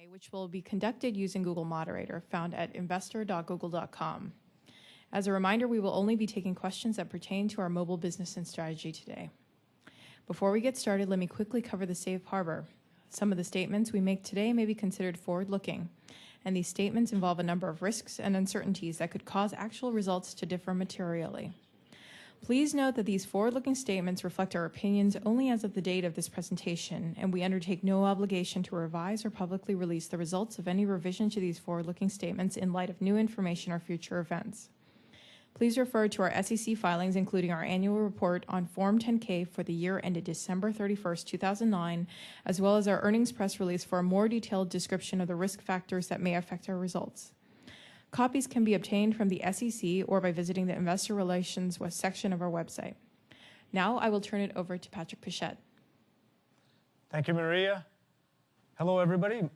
which will be conducted using Google Moderator, found at investor.google.com. As a reminder, we will only be taking questions that pertain to our mobile business and strategy today. Before we get started, let me quickly cover the safe harbor. Some of the statements we make today may be considered forward-looking, and these statements involve a number of risks and uncertainties that could cause actual results to differ materially. Please note that these forward-looking statements reflect our opinions only as of the date of this presentation, and we undertake no obligation to revise or publicly release the results of any revision to these forward-looking statements in light of new information or future events. Please refer to our SEC filings, including our annual report on Form 10-K for the year ended December 31st, 2009, as well as our earnings press release for a more detailed description of the risk factors that may affect our results. Copies can be obtained from the SEC or by visiting the Investor Relations section of our website. Now I will turn it over to Patrick Pichette. Thank you, Maria. Hello, everybody.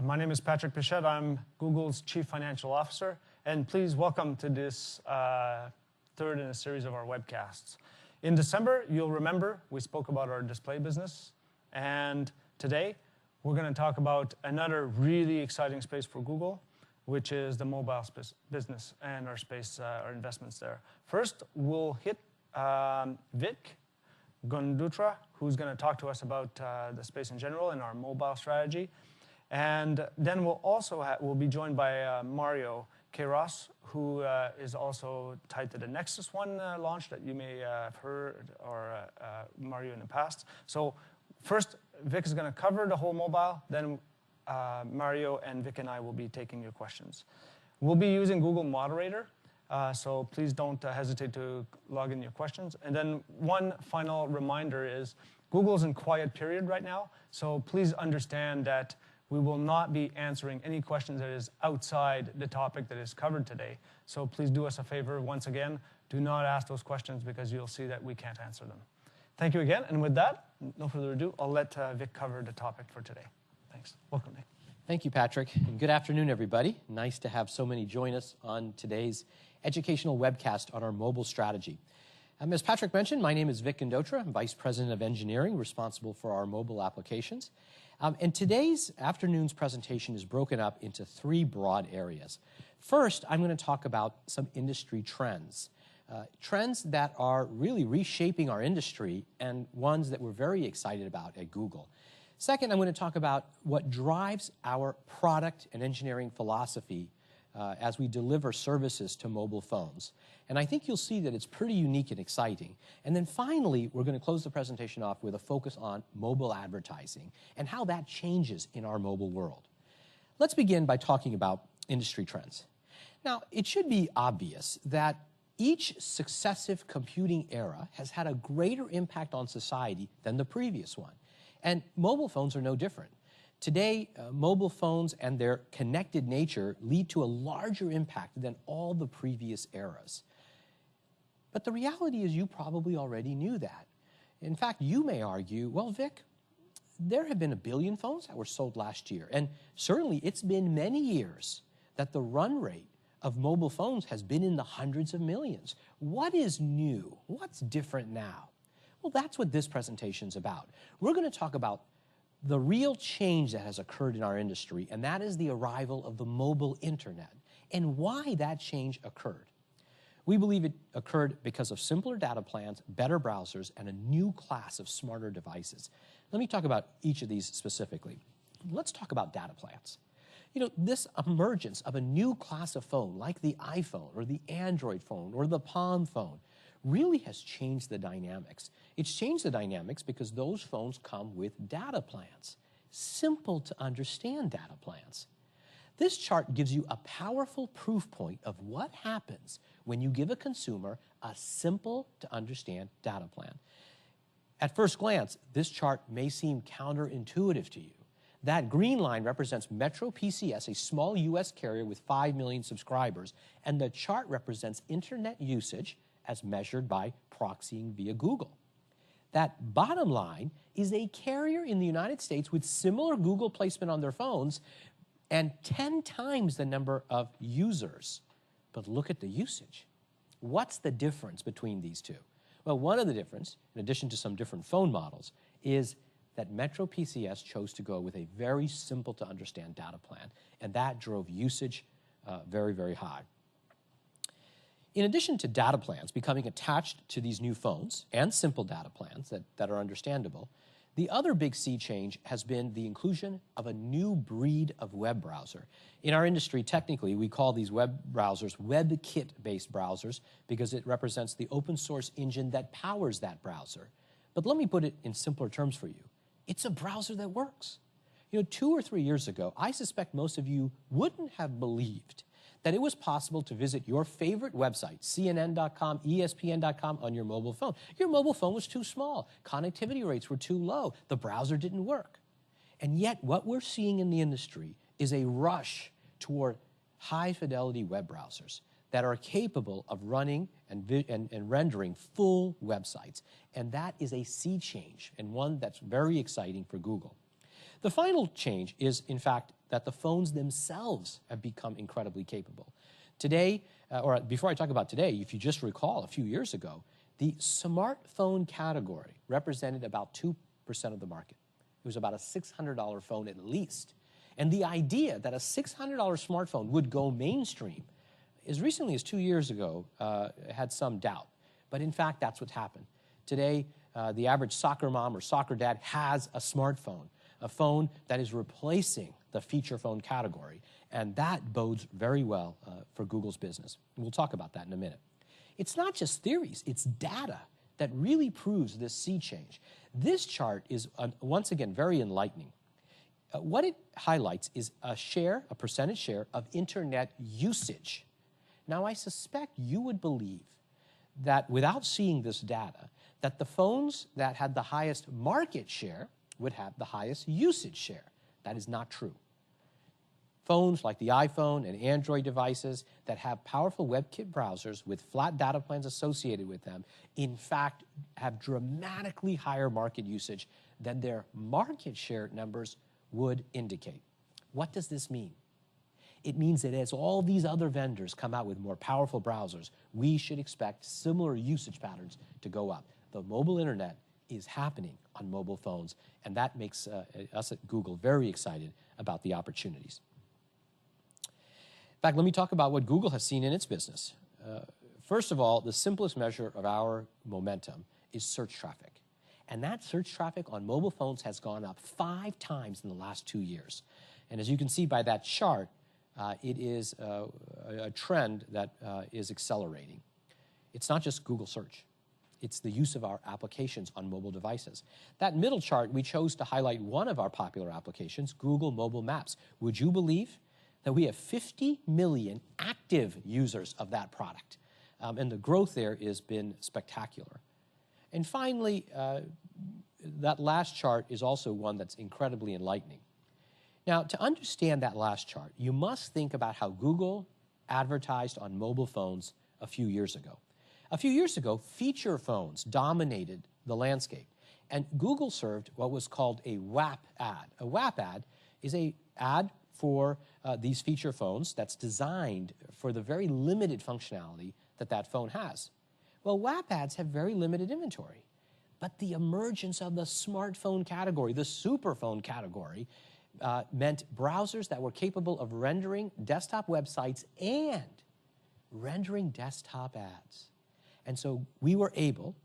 My name is Patrick Pichette. I'm Google's Chief Financial Officer. And please welcome to this third in a series of our webcasts. In December, you'll remember, we spoke about our display business. And today, we're going to talk about another really exciting space for Google, which is the mobile business and our investments there. First, we'll hit Vic Gundutra, who's going to talk to us about the space in general and our mobile strategy. And then we'll be joined by Mario Queiroz, who is also tied to the Nexus One launch that you may have heard or Mario in the past. So first, Vic is going to cover the whole mobile, then Mario and Vic and I will be taking your questions. We'll be using Google Moderator, so please don't hesitate to log in your questions. And then one final reminder is Google's in quiet period right now, so please understand that we will not be answering any questions that is outside the topic that is covered today. So please do us a favor, once again, do not ask those questions because you'll see that we can't answer them. Thank you again, and with that, no further ado, I'll let Vic cover the topic for today. Thanks. Welcome, Nick. Thank you, Patrick. And good afternoon, everybody. Nice to have so many join us on today's educational webcast on our mobile strategy. As Patrick mentioned, my name is Vic Gundutra. I'm Vice President of Engineering, responsible for our mobile applications. And today's afternoon's presentation is broken up into three broad areas. First, I'm going to talk about some industry trends. Trends that are really reshaping our industry and ones that we're very excited about at Google. Second, I'm going to talk about what drives our product and engineering philosophy as we deliver services to mobile phones. And I think you'll see that it's pretty unique and exciting. And then finally, we're going to close the presentation off with a focus on mobile advertising and how that changes in our mobile world. Let's begin by talking about industry trends. Now, it should be obvious that each successive computing era has had a greater impact on society than the previous one. And mobile phones are no different. Today, mobile phones and their connected nature lead to a larger impact than all the previous eras. But the reality is you probably already knew that. In fact, you may argue, well, Vic, there have been 1 billion phones that were sold last year. And certainly it's been many years that the run rate of mobile phones has been in the hundreds of millions. What is new? What's different now? Well, that's what this presentation's about. We're going to talk about the real change that has occurred in our industry, and that is the arrival of the mobile internet and why that change occurred. We believe it occurred because of simpler data plans, better browsers, and a new class of smarter devices. Let me talk about each of these specifically. Let's talk about data plans. You know, this emergence of a new class of phone, like the iPhone or the Android phone or the Palm phone, really has changed the dynamics. It's changed the dynamics because those phones come with data plans, simple to understand data plans. This chart gives you a powerful proof point of what happens when you give a consumer a simple to understand data plan. At first glance, this chart may seem counterintuitive to you. That green line represents Metro PCS, a small US carrier with 5 million subscribers, and the chart represents internet usage as measured by proxying via Google. That bottom line is a carrier in the United States with similar Google placement on their phones and 10 times the number of users. But look at the usage. What's the difference between these two? Well, one of the difference, in addition to some different phone models, is that Metro PCS chose to go with a very simple to understand data plan, and that drove usage very, very high. In addition to data plans becoming attached to these new phones and simple data plans that are understandable, the other big sea change has been the inclusion of a new breed of web browser. In our industry, technically, we call these web browsers WebKit-based browsers because it represents the open source engine that powers that browser. But let me put it in simpler terms for you. It's a browser that works. 2 or 3 years ago, I suspect most of you wouldn't have believed that it was possible to visit your favorite website, CNN.com, ESPN.com, on your mobile phone. Your mobile phone was too small. Connectivity rates were too low. The browser didn't work. And yet, what we're seeing in the industry is a rush toward high-fidelity web browsers that are capable of running and rendering full websites. And that is a sea change, and one that's very exciting for Google. The final change is, in fact, that the phones themselves have become incredibly capable. Today, or before I talk about today, if you just recall a few years ago, the smartphone category represented about 2% of the market. It was about a $600 phone at least. And the idea that a $600 smartphone would go mainstream, as recently as 2 years ago, had some doubt. But in fact, that's what's happened. Today, the average soccer mom or soccer dad has a smartphone, a phone that is replacing the feature phone category, and that bodes very well for Google's business. We'll talk about that in a minute. It's not just theories, it's data that really proves this sea change. This chart is, once again, very enlightening. What it highlights is a percentage share of internet usage. Now, I suspect you would believe that without seeing this data, that the phones that had the highest market share would have the highest usage share. That is not true. Phones like the iPhone and Android devices that have powerful WebKit browsers with flat data plans associated with them, in fact, have dramatically higher market usage than their market share numbers would indicate. What does this mean? It means that as all these other vendors come out with more powerful browsers, we should expect similar usage patterns to go up. The mobile internet is happening on mobile phones, and that makes us at Google very excited about the opportunities. In fact, let me talk about what Google has seen in its business. First of all, the simplest measure of our momentum is search traffic. And that search traffic on mobile phones has gone up 5 times in the last 2 years. And as you can see by that chart, it is a trend that is accelerating. It's not just Google search. It's the use of our applications on mobile devices. That middle chart, we chose to highlight one of our popular applications, Google Mobile Maps. Would you believe that we have 50 million active users of that product? And the growth there has been spectacular. And finally, that last chart is also one that's incredibly enlightening. Now, to understand that last chart, you must think about how Google advertised on mobile phones a few years ago. A few years ago, feature phones dominated the landscape, and Google served what was called a WAP ad. A WAP ad is an ad for these feature phones that's designed for the very limited functionality that that phone has. Well, WAP ads have very limited inventory, but the emergence of the smartphone category, the superphone category, meant browsers that were capable of rendering desktop websites and rendering desktop ads. And so we were able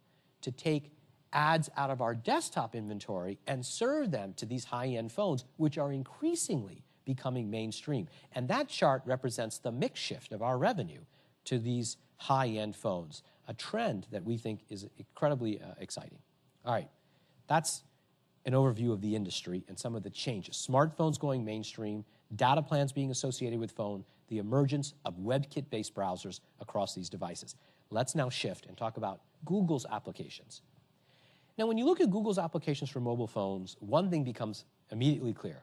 to take ads out of our desktop inventory and serve them to these high-end phones, which are increasingly becoming mainstream. And that chart represents the mix shift of our revenue to these high-end phones, a trend that we think is incredibly exciting. All right, that's an overview of the industry and some of the changes. Smartphones going mainstream, data plans being associated with phone, the emergence of WebKit-based browsers across these devices. Let's now shift and talk about Google's applications. Now, when you look at Google's applications for mobile phones, one thing becomes immediately clear.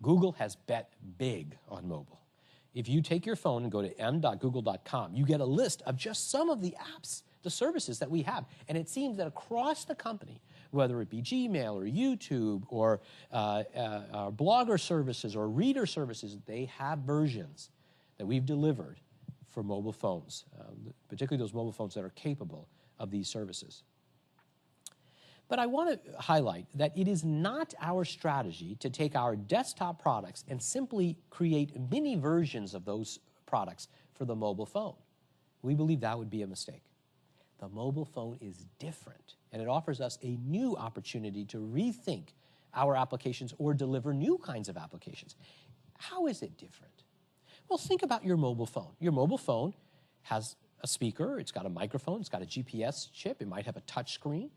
Google has bet big on mobile. If you take your phone and go to m.google.com, you get a list of just some of the apps, the services that we have. And it seems that across the company, whether it be Gmail or YouTube or blogger services or reader services, they have versions that we've delivered for mobile phones, particularly those mobile phones that are capable of these services. But I want to highlight that it is not our strategy to take our desktop products and simply create mini versions of those products for the mobile phone. We believe that would be a mistake. The mobile phone is different, and it offers us a new opportunity to rethink our applications or deliver new kinds of applications. How is it different? Well, think about your mobile phone. Your mobile phone has a speaker, it's got a microphone, it's got a GPS chip, it might have a touch screen.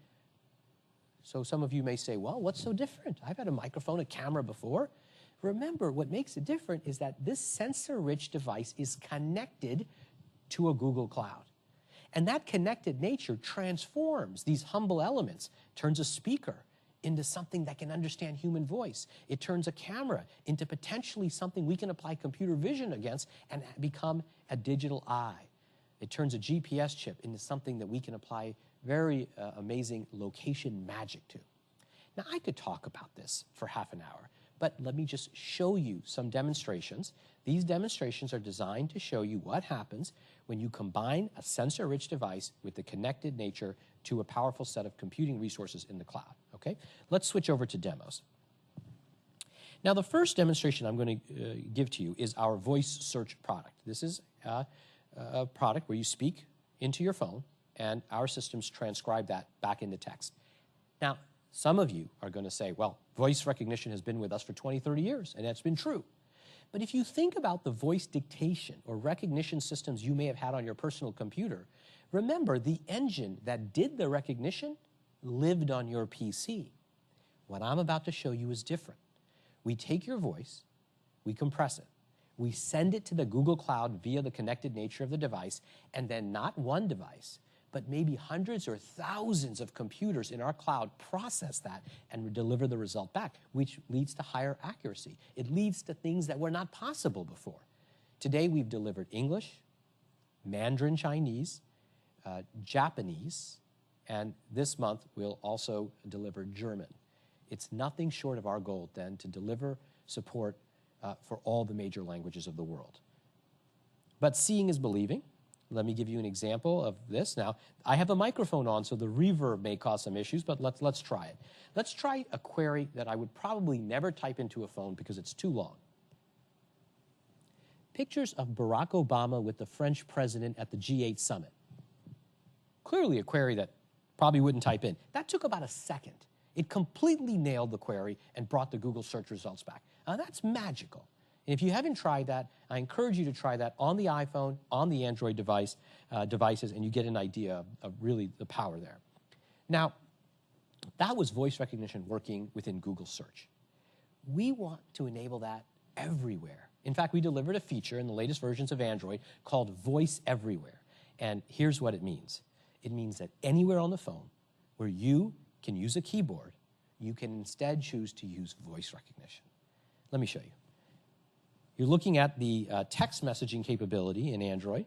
So some of you may say, well, what's so different? I've had a microphone, a camera before. Remember, what makes it different is that this sensor-rich device is connected to a Google Cloud. And that connected nature transforms these humble elements, turns a speaker into something that can understand human voice. It turns a camera into potentially something we can apply computer vision against and become a digital eye. It turns a GPS chip into something that we can apply very amazing location magic to. Now, I could talk about this for half an hour, but let me just show you some demonstrations. These demonstrations are designed to show you what happens when you combine a sensor-rich device with the connected nature to a powerful set of computing resources in the cloud, okay? Let's switch over to demos. Now, the first demonstration I'm going to give to you is our voice search product. This is a product where you speak into your phone, and our systems transcribe that back into text. Now, some of you are going to say, well, voice recognition has been with us for 20, 30 years, and that's been true. But if you think about the voice dictation or recognition systems you may have had on your personal computer, remember the engine that did the recognition lived on your PC. What I'm about to show you is different. We take your voice, we compress it, we send it to the Google Cloud via the connected nature of the device, and then not one device, but maybe hundreds or thousands of computers in our cloud process that and deliver the result back, which leads to higher accuracy. It leads to things that were not possible before. Today, we've delivered English, Mandarin Chinese, Japanese, and this month, we'll also deliver German. It's nothing short of our goal, then, to deliver support for all the major languages of the world. But seeing is believing. Let me give you an example of this. Now, I have a microphone on, so the reverb may cause some issues, but let's try it. Let's try a query that I would probably never type into a phone because it's too long. Pictures of Barack Obama with the French president at the G8 summit. Clearly a query that probably wouldn't type in. That took about a second. It completely nailed the query and brought the Google search results back. Now, that's magical. And if you haven't tried that, I encourage you to try that on the iPhone, on the Android devices, and you get an idea of really the power there. Now, that was voice recognition working within Google Search. We want to enable that everywhere. In fact, we delivered a feature in the latest versions of Android called Voice Everywhere. And here's what it means. It means that anywhere on the phone where you can use a keyboard, you can instead choose to use voice recognition. Let me show you. You're looking at the text messaging capability in Android,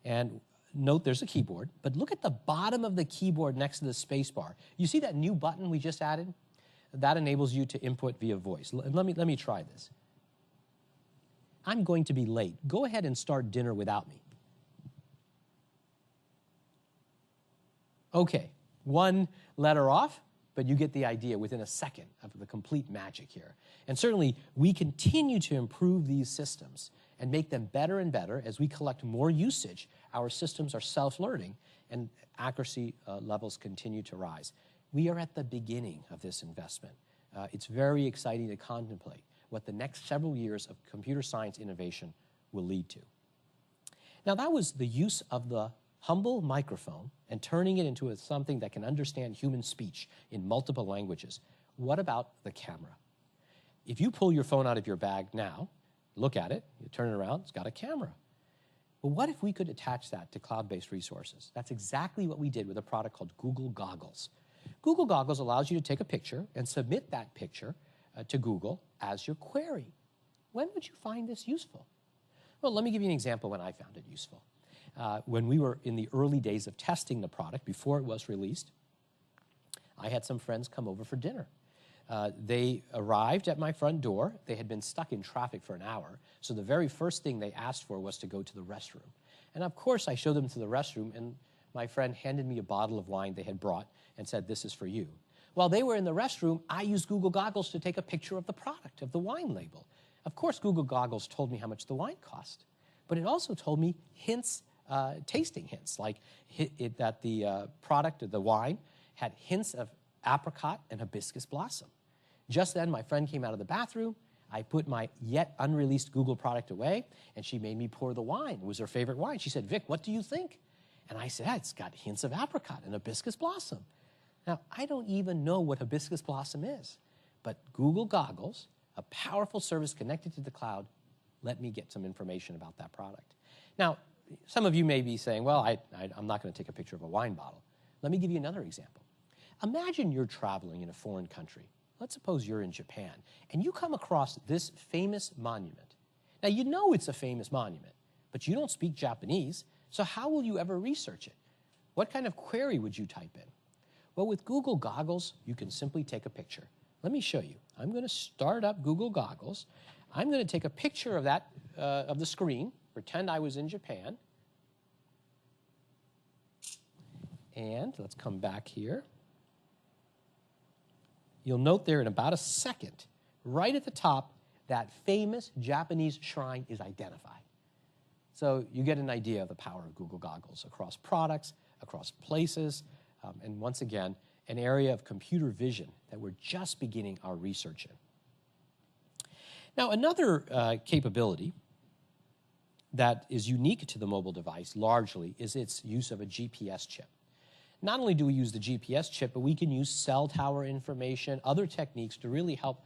and note there's a keyboard, but look at the bottom of the keyboard next to the space bar. You see that new button we just added? That enables you to input via voice. Let me try this. I'm going to be late. Go ahead and start dinner without me. Okay, one letter off, but you get the idea within a second of the complete magic here. And certainly, we continue to improve these systems and make them better and better as we collect more usage. Our systems are self-learning, and accuracy levels continue to rise. We are at the beginning of this investment. It's very exciting to contemplate what the next several years of computer science innovation will lead to. Now, that was the use of the humble microphone and turning it into something that can understand human speech in multiple languages. What about the camera? If you pull your phone out of your bag now, look at it, you turn it around, it's got a camera. But what if we could attach that to cloud-based resources? That's exactly what we did with a product called Google Goggles. Google Goggles allows you to take a picture and submit that picture to Google as your query. When would you find this useful? Well, let me give you an example when I found it useful. When we were in the early days of testing the product, before it was released, I had some friends come over for dinner. They arrived at my front door. They had been stuck in traffic for an hour, so the very first thing they asked for was to go to the restroom. And of course, I showed them to the restroom, and my friend handed me a bottle of wine they had brought and said, "This is for you." While they were in the restroom, I used Google Goggles to take a picture of the product, of the wine label. Of course, Google Goggles told me how much the wine cost, but it also told me hints, tasting hints, like that the product of the wine had hints of apricot and hibiscus blossom. Just then, my friend came out of the bathroom. I put my yet unreleased Google product away, and she made me pour the wine. It was her favorite wine. She said, "Vic, what do you think?" And I said, it's got hints of apricot and hibiscus blossom. Now, I don't even know what hibiscus blossom is, but Google Goggles, a powerful service connected to the cloud, let me get some information about that product. Now, some of you may be saying, well, I'm not going to take a picture of a wine bottle. Let me give you another example. Imagine you're traveling in a foreign country. Let's suppose you're in Japan, and you come across this famous monument. Now, you know it's a famous monument, but you don't speak Japanese, so how will you ever research it? What kind of query would you type in? Well, with Google Goggles, you can simply take a picture. Let me show you. I'm going to start up Google Goggles. I'm going to take a picture of that, of the screen, pretend I was in Japan. And let's come back here. You'll note there in about a second, right at the top, that famous Japanese shrine is identified. So you get an idea of the power of Google Goggles across products, across places, and once again, an area of computer vision that we're just beginning our research in. Now, another capability that is unique to the mobile device largely is its use of a GPS chip. Not only do we use the GPS chip, but we can use cell tower information, other techniques to really help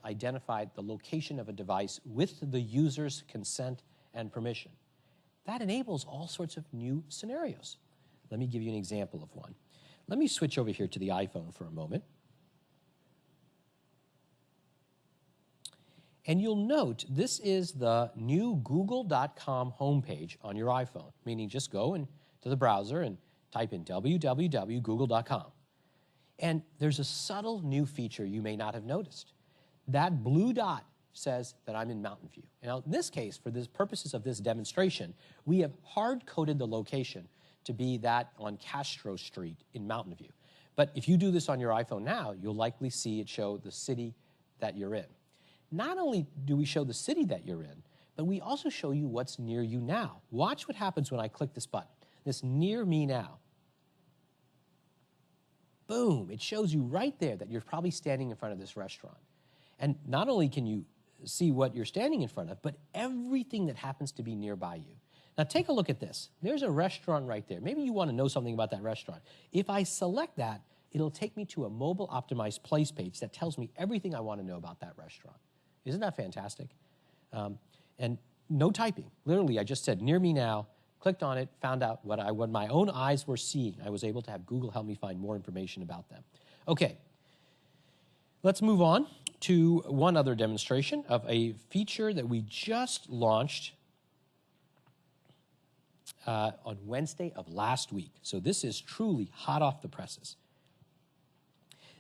identify the location of a device with the user's consent and permission. That enables all sorts of new scenarios. Let me give you an example of one. Let me switch over here to the iPhone for a moment. And you'll note this is the new google.com homepage on your iPhone, meaning just go into the browser and type in www.google.com. And there's a subtle new feature you may not have noticed. That blue dot says that I'm in Mountain View. Now, in this case, for the purposes of this demonstration, we have hard-coded the location to be that on Castro Street in Mountain View. But if you do this on your iPhone now, you'll likely see it show the city that you're in. Not only do we show the city that you're in, but we also show you what's near you now. Watch what happens when I click this button, this Near Me Now. Boom, it shows you right there that you're probably standing in front of this restaurant. And not only can you see what you're standing in front of, but everything that happens to be nearby you. Now take a look at this. There's a restaurant right there. Maybe you want to know something about that restaurant. If I select that, it'll take me to a mobile optimized place page that tells me everything I want to know about that restaurant. Isn't that fantastic? And no typing. Literally, I just said, near me now, clicked on it, found out what my own eyes were seeing. I was able to have Google help me find more information about them. Okay, let's move on to one other demonstration of a feature that we just launched on Wednesday of last week. So this is truly hot off the presses.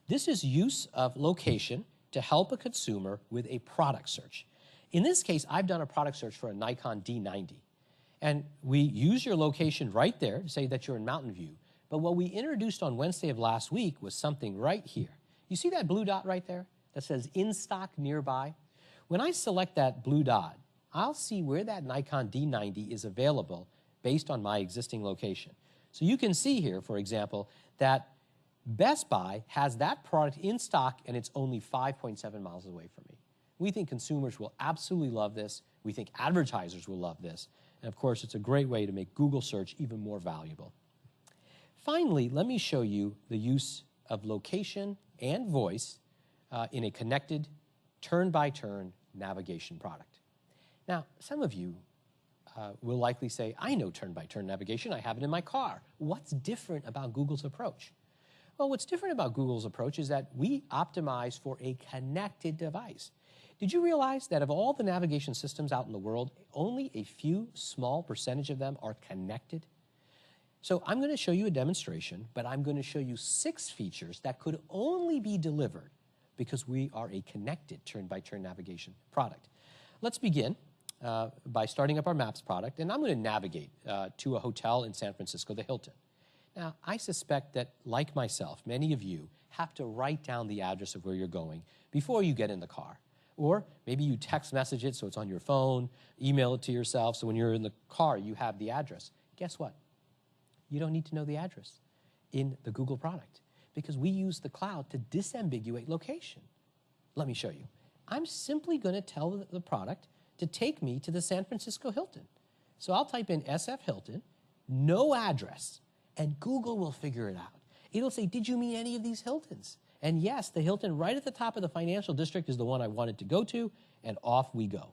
This is use of location to help a consumer with a product search. In this case, I've done a product search for a Nikon D90. And we use your location right there to say that you're in Mountain View. But what we introduced on Wednesday of last week was something right here. You see that blue dot right there that says in stock nearby? When I select that blue dot, I'll see where that Nikon D90 is available based on my existing location. So you can see here, for example, that Best Buy has that product in stock and it's only 5.7 miles away from me. We think consumers will absolutely love this. We think advertisers will love this. And of course, it's a great way to make Google search even more valuable. Finally, let me show you the use of location and voice in a connected turn-by-turn navigation product. Now, some of you will likely say, I know turn-by-turn navigation. I have it in my car. What's different about Google's approach? Well, what's different about Google's approach is that we optimize for a connected device. Did you realize that of all the navigation systems out in the world, only a few small percentage of them are connected? So I'm going to show you a demonstration, but I'm going to show you 6 features that could only be delivered because we are a connected turn-by-turn navigation product. Let's begin by starting up our Maps product, and I'm going to navigate to a hotel in San Francisco, the Hilton. Now, I suspect that, like myself, many of you have to write down the address of where you're going before you get in the car. Or maybe you text message it so it's on your phone, email it to yourself, so when you're in the car, you have the address. Guess what? You don't need to know the address in the Google product because we use the cloud to disambiguate location. Let me show you. I'm simply going to tell the product to take me to the San Francisco Hilton. So I'll type in SF Hilton, no address, and Google will figure it out. It'll say, did you mean any of these Hiltons? And yes, the Hilton right at the top of the financial district is the one I wanted to go to, and off we go.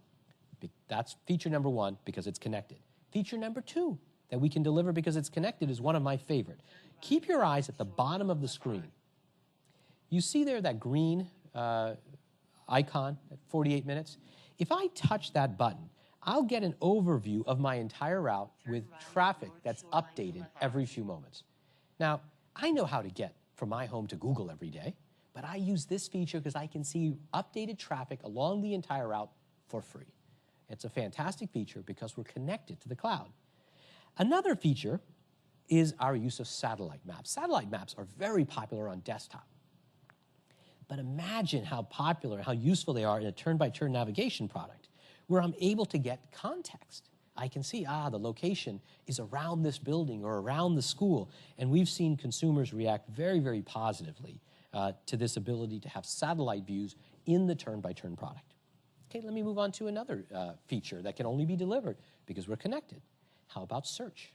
That's feature number one, because it's connected. Feature number two that we can deliver because it's connected is one of my favorite. Keep your eyes at the bottom of the screen. You see there that green icon at 48 minutes? If I touch that button, I'll get an overview of my entire route with traffic that's updated every few moments. Now, I know how to get from my home to Google every day, but I use this feature because I can see updated traffic along the entire route for free. It's a fantastic feature because we're connected to the cloud. Another feature is our use of satellite maps. Satellite maps are very popular on desktop. But imagine how popular, how useful they are in a turn-by-turn navigation product, where I'm able to get context. I can see, the location is around this building or around the school. And we've seen consumers react very, very positively to this ability to have satellite views in the turn-by-turn product. Okay, let me move on to another feature that can only be delivered because we're connected. How about search?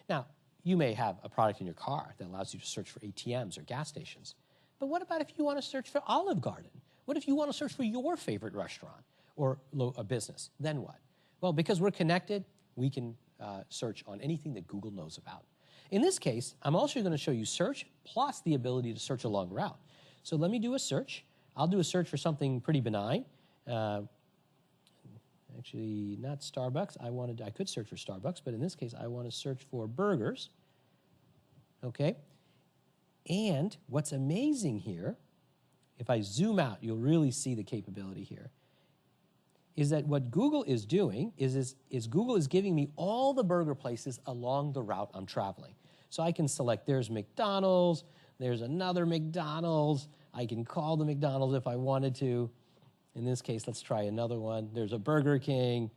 Now, you may have a product in your car that allows you to search for ATMs or gas stations. But what about if you want to search for Olive Garden? What if you want to search for your favorite restaurant or a business? Then what? Well, because we're connected, we can search on anything that Google knows about. In this case, I'm also going to show you search plus the ability to search along the route. So let me do a search. I'll do a search for something pretty benign. Actually, not Starbucks. I could search for Starbucks, but in this case, I want to search for burgers. Okay? And what's amazing here, if I zoom out, you'll really see the capability here, is that what Google is doing is Google is giving me all the burger places along the route I'm traveling. So I can select, there's McDonald's, there's another McDonald's, I can call the McDonald's if I wanted to. In this case, let's try another one. There's a Burger King,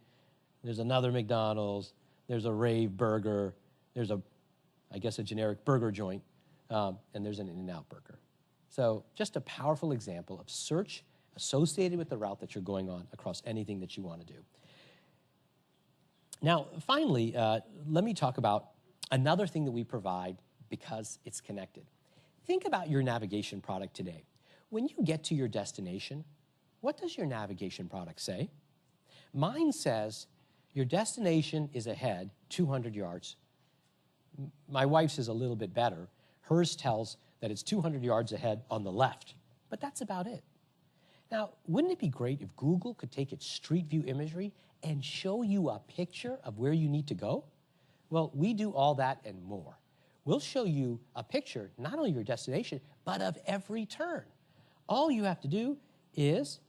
there's another McDonald's, there's a Rave Burger, there's I guess a generic burger joint, and there's an In-N-Out Burger. So just a powerful example of search associated with the route that you're going on across anything that you want to do. Now, finally, let me talk about another thing that we provide because it's connected. Think about your navigation product today. When you get to your destination, what does your navigation product say? Mine says your destination is ahead 200 yards. My wife's is a little bit better. Hers tells that it's 200 yards ahead on the left, but that's about it. Now, wouldn't it be great if Google could take its Street View imagery and show you a picture of where you need to go? Well, we do all that and more. We'll show you a picture, not only your destination, but of every turn. All you have to do is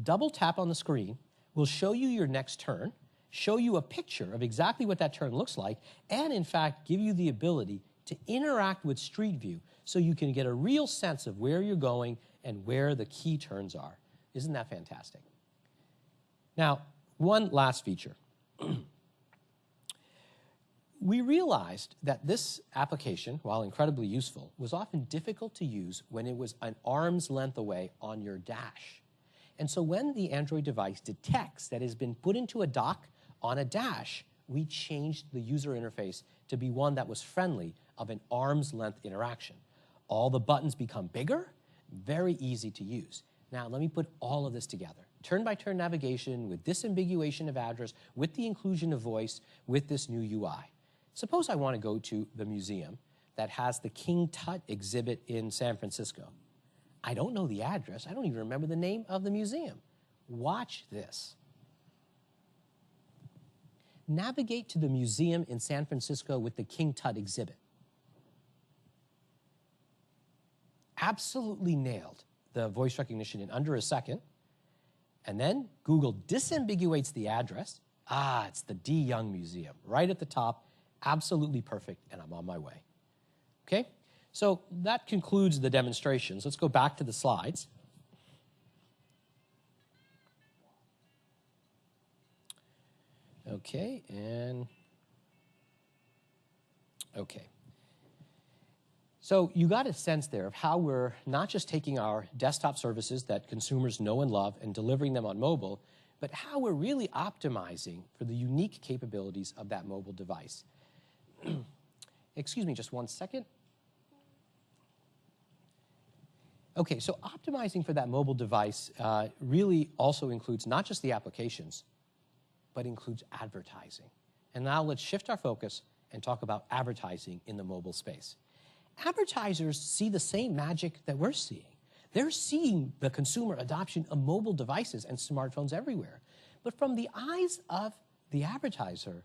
double tap on the screen. We'll show you your next turn, show you a picture of exactly what that turn looks like, and in fact, give you the ability to interact with Street View so you can get a real sense of where you're going and where the key turns are. Isn't that fantastic? Now, one last feature. We realized that this application, while incredibly useful, was often difficult to use when it was an arm's length away on your dash. And so when the Android device detects that it has been put into a dock on a dash, we changed the user interface to be one that was friendly of an arm's length interaction. All the buttons become bigger, very easy to use. Now, let me put all of this together. Turn-by-turn navigation with disambiguation of address, with the inclusion of voice, with this new UI. Suppose I want to go to the museum that has the King Tut exhibit in San Francisco. I don't know the address. I don't even remember the name of the museum. Watch this. Navigate to the museum in San Francisco with the King Tut exhibit. Absolutely nailed the voice recognition in under a second. And then Google disambiguates the address. It's the D. Young Museum, right at the top, absolutely perfect, and I'm on my way. Okay? So that concludes the demonstrations. Let's go back to the slides. Okay, and okay. So you got a sense there of how we're not just taking our desktop services that consumers know and love and delivering them on mobile, but how we're really optimizing for the unique capabilities of that mobile device. Excuse me, just one second. Okay, so optimizing for that mobile device really also includes not just the applications, but includes advertising. And now let's shift our focus and talk about advertising in the mobile space. Advertisers see the same magic that we're seeing. They're seeing the consumer adoption of mobile devices and smartphones everywhere. But from the eyes of the advertiser,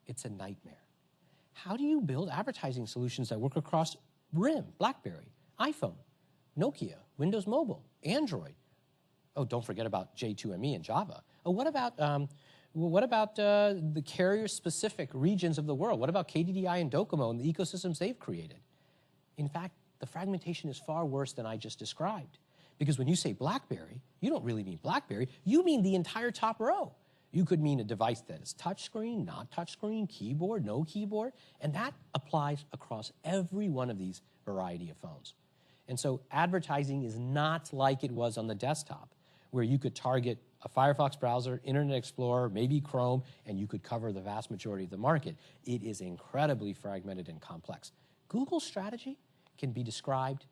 it's a nightmare. How do you build advertising solutions that work across RIM, BlackBerry, iPhone, Nokia, Windows Mobile, Android? Oh, don't forget about J2ME and Java. Oh, what about the carrier-specific regions of the world? What about KDDI and Docomo and the ecosystems they've created? In fact, the fragmentation is far worse than I just described. Because when you say BlackBerry, you don't really mean BlackBerry, you mean the entire top row. You could mean a device that is touchscreen, not touchscreen, keyboard, no keyboard, and that applies across every one of these variety of phones. And so advertising is not like it was on the desktop, where you could target a Firefox browser, Internet Explorer, maybe Chrome, and you could cover the vast majority of the market. It is incredibly fragmented and complex. Google's strategy can be described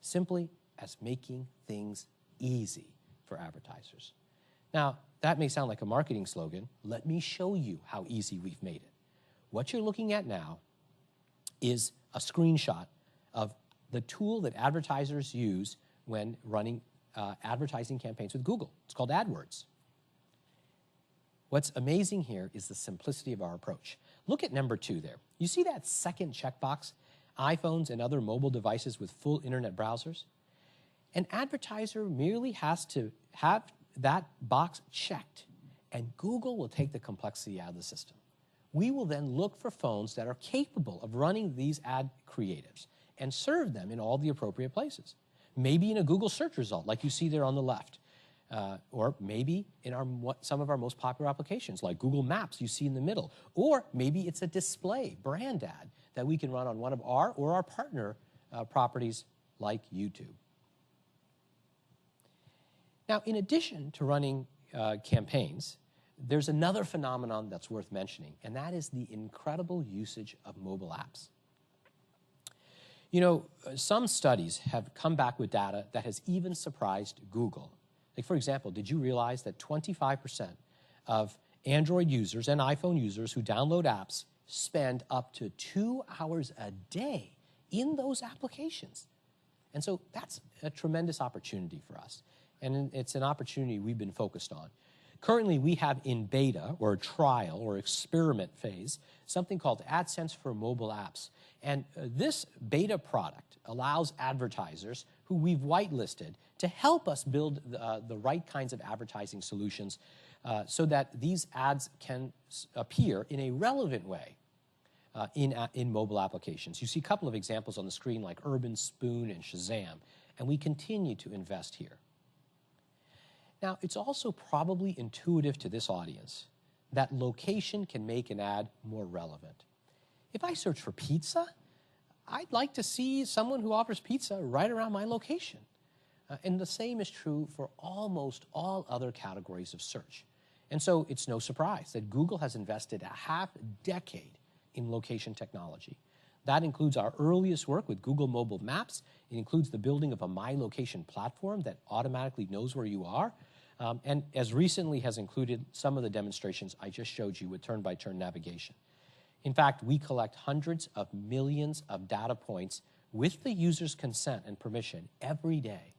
simply as making things easy for advertisers. Now, that may sound like a marketing slogan. Let me show you how easy we've made it. What you're looking at now is a screenshot of the tool that advertisers use when running advertising campaigns with Google. It's called AdWords. What's amazing here is the simplicity of our approach. Look at number 2 there. You see that second checkbox, iPhones and other mobile devices with full internet browsers? An advertiser merely has to have that box checked, and Google will take the complexity out of the system. We will then look for phones that are capable of running these ad creatives and serve them in all the appropriate places. Maybe in a Google search result, like you see there on the left. Or maybe in some of our most popular applications, like Google Maps, you see in the middle. Or maybe it's a display brand ad that we can run on one of our or our partner properties like YouTube. Now, in addition to running campaigns, there's another phenomenon that's worth mentioning, and that is the incredible usage of mobile apps. You know, some studies have come back with data that has even surprised Google. Like, for example, did you realize that 25% of Android users and iPhone users who download apps spend up to 2 hours a day in those applications? And so that's a tremendous opportunity for us. And it's an opportunity we've been focused on. Currently, we have in beta or trial or experiment phase something called AdSense for mobile apps. And this beta product allows advertisers who we've whitelisted to help us build the right kinds of advertising solutions so that these ads can appear in a relevant way in mobile applications. You see a couple of examples on the screen like Urban Spoon and Shazam, and we continue to invest here. Now, it's also probably intuitive to this audience that location can make an ad more relevant. If I search for pizza, I'd like to see someone who offers pizza right around my location. And the same is true for almost all other categories of search. And so it's no surprise that Google has invested a half-decade in location technology. That includes our earliest work with Google Mobile Maps. It includes the building of a My Location platform that automatically knows where you are. And as recently has included some of the demonstrations I just showed you with turn-by-turn navigation. In fact, we collect hundreds of millions of data points with the user's consent and permission every day.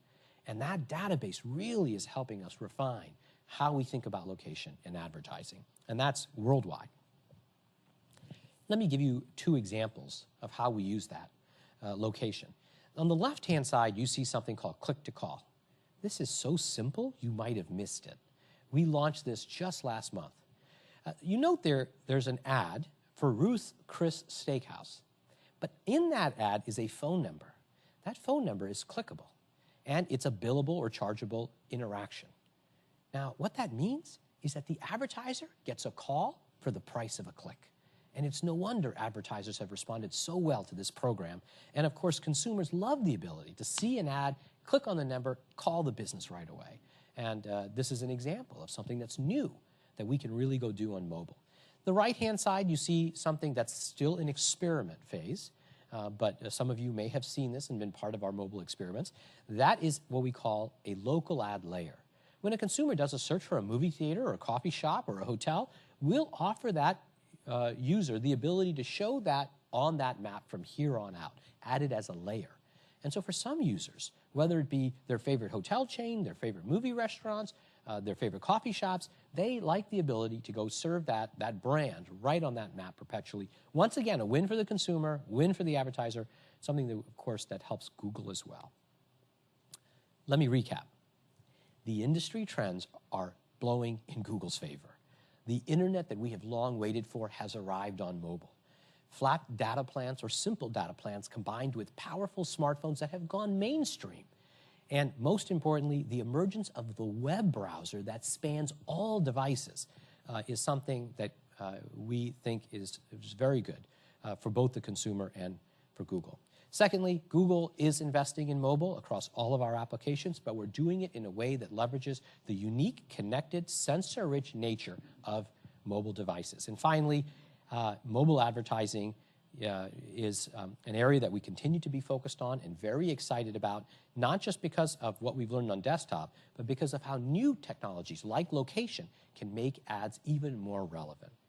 And that database really is helping us refine how we think about location and advertising. And that's worldwide. Let me give you 2 examples of how we use that location. On the left-hand side, you see something called click-to-call. This is so simple, you might have missed it. We launched this just last month. You note there's an ad for Ruth Chris Steakhouse. But in that ad is a phone number. That phone number is clickable, and it's a billable or chargeable interaction. Now, what that means is that the advertiser gets a call for the price of a click. And it's no wonder advertisers have responded so well to this program. And of course, consumers love the ability to see an ad, click on the number, call the business right away. And this is an example of something that's new that we can really go do on mobile. The right-hand side, you see something that's still in experiment phase, but some of you may have seen this and been part of our mobile experiments. That is what we call a local ad layer. When a consumer does a search for a movie theater or a coffee shop or a hotel, we'll offer that user the ability to show that on that map from here on out, added as a layer. And so for some users, whether it be their favorite hotel chain, their favorite movie restaurants, their favorite coffee shops, they like the ability to go serve that brand right on that map perpetually. Once again, a win for the consumer, win for the advertiser, something that, of course, that helps Google as well. Let me recap. The industry trends are blowing in Google's favor. The internet that we have long waited for has arrived on mobile. Flat data plans or simple data plans combined with powerful smartphones that have gone mainstream. And most importantly, the emergence of the web browser that spans all devices is something that we think is very good for both the consumer and for Google. Secondly, Google is investing in mobile across all of our applications, but we're doing it in a way that leverages the unique, connected, sensor-rich nature of mobile devices. And finally, mobile advertising is an area that we continue to be focused on and very excited about, not just because of what we've learned on desktop, but because of how new technologies like location can make ads even more relevant.